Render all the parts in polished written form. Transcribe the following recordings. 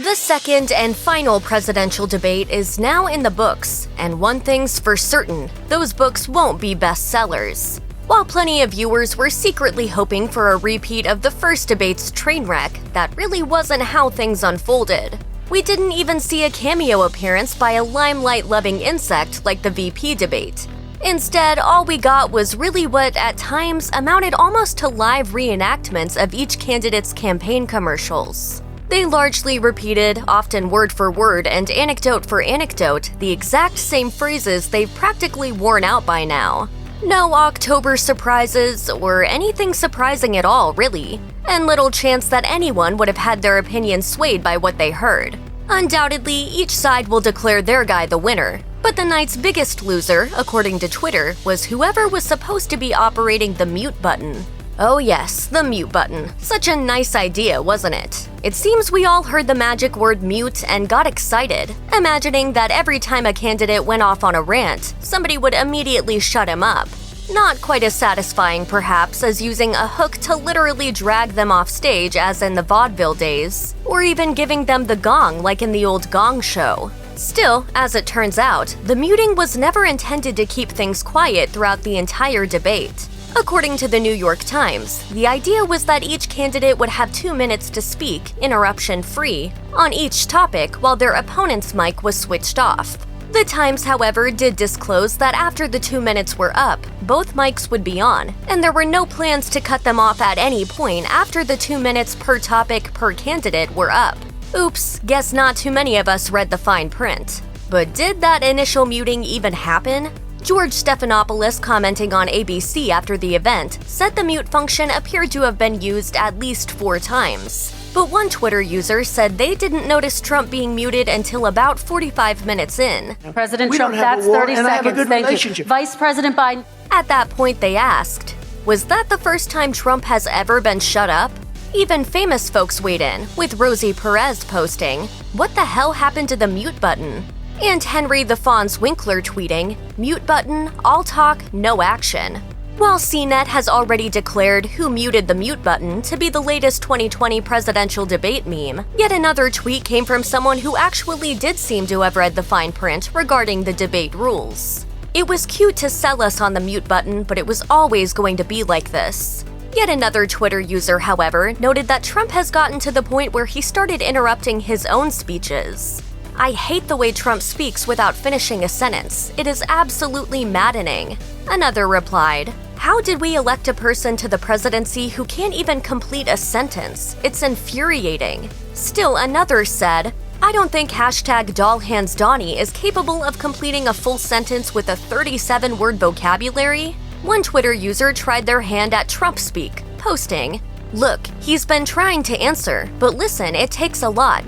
The second and final presidential debate is now in the books, and one thing's for certain, those books won't be bestsellers. While plenty of viewers were secretly hoping for a repeat of the first debate's train wreck, that really wasn't how things unfolded. We didn't even see a cameo appearance by a limelight-loving insect like the VP debate. Instead, all we got was really what, at times, amounted almost to live reenactments of each candidate's campaign commercials. They largely repeated, often word for word and anecdote for anecdote, the exact same phrases they've practically worn out by now. No October surprises, or anything surprising at all, really, and little chance that anyone would have had their opinion swayed by what they heard. Undoubtedly, each side will declare their guy the winner, but the night's biggest loser, according to Twitter, was whoever was supposed to be operating the mute button. Oh yes, the mute button. Such a nice idea, wasn't it? It seems we all heard the magic word mute and got excited, imagining that every time a candidate went off on a rant, somebody would immediately shut him up. Not quite as satisfying, perhaps, as using a hook to literally drag them off stage as in the vaudeville days, or even giving them the gong like in the old Gong Show. Still, as it turns out, the muting was never intended to keep things quiet throughout the entire debate. According to the New York Times, the idea was that each candidate would have 2 minutes to speak, interruption-free, on each topic while their opponent's mic was switched off. The Times, however, did disclose that after the 2 minutes were up, both mics would be on, and there were no plans to cut them off at any point after the 2 minutes per topic per candidate were up. Oops, guess not too many of us read the fine print. But did that initial muting even happen? George Stephanopoulos, commenting on ABC after the event, said the mute function appeared to have been used at least 4 times. But one Twitter user said they didn't notice Trump being muted until about 45 minutes in. President Trump, that's 30 seconds. Thank you. Vice President Biden. At that point, they asked, was that the first time Trump has ever been shut up? Even famous folks weighed in, with Rosie Perez posting, "What the hell happened to the mute button?" And Henry the Fonz Winkler tweeting, "Mute button, all talk, no action." While CNET has already declared who muted the mute button to be the latest 2020 presidential debate meme, yet another tweet came from someone who actually did seem to have read the fine print regarding the debate rules. It was cute to sell us on the mute button, but it was always going to be like this. Yet another Twitter user, however, noted that Trump has gotten to the point where he started interrupting his own speeches. "I hate the way Trump speaks without finishing a sentence. It is absolutely maddening." Another replied, "How did we elect a person to the presidency who can't even complete a sentence? It's infuriating." Still another said, "I don't think #DollhandsDonnie is capable of completing a full sentence with a 37-word vocabulary." One Twitter user tried their hand at Trumpspeak, posting, "Look, he's been trying to answer, but listen, it takes a lot,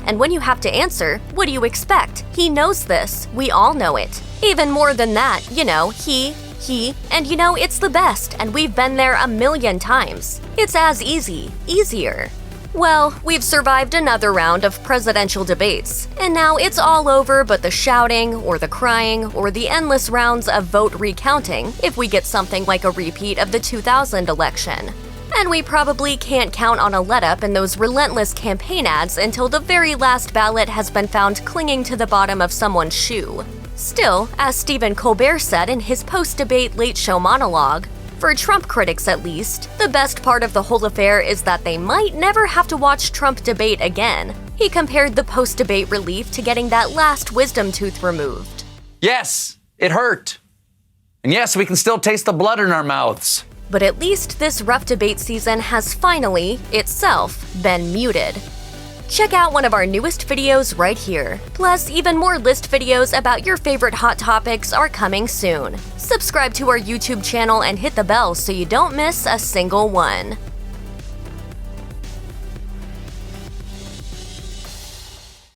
and when you have to answer, what do you expect? He knows this, we all know it. Even more than that, he, and it's the best, and we've been there a million times. It's as easy, easier." Well, we've survived another round of presidential debates, and now it's all over but the shouting, or the crying, or the endless rounds of vote recounting if we get something like a repeat of the 2000 election. And we probably can't count on a let-up in those relentless campaign ads until the very last ballot has been found clinging to the bottom of someone's shoe. Still, as Stephen Colbert said in his post-debate late show monologue, for Trump critics at least, the best part of the whole affair is that they might never have to watch Trump debate again. He compared the post-debate relief to getting that last wisdom tooth removed. Yes, it hurt. And yes, we can still taste the blood in our mouths. But at least this rough debate season has finally, itself, been muted. Check out one of our newest videos right here. Plus, even more list videos about your favorite hot topics are coming soon. Subscribe to our YouTube channel and hit the bell so you don't miss a single one.